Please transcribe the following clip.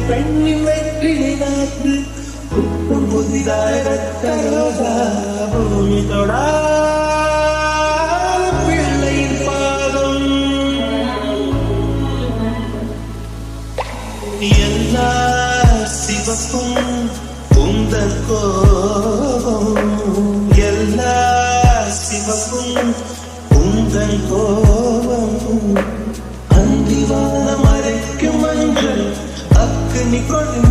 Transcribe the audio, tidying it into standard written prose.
பெண்ணின் வெற்றிலை நாட்டு புத்தம் புதிதாய் ரத்தரோசா பூமி தொடா பிள்ளையின் பாதம் எல்லா சிவப்பும் உந்தன் கோபம் எல்லா சிவப்பும் உந்தன் கோபம் அந்திவான மறைக்கும் மஞ்சள் அக்னி கொண்டு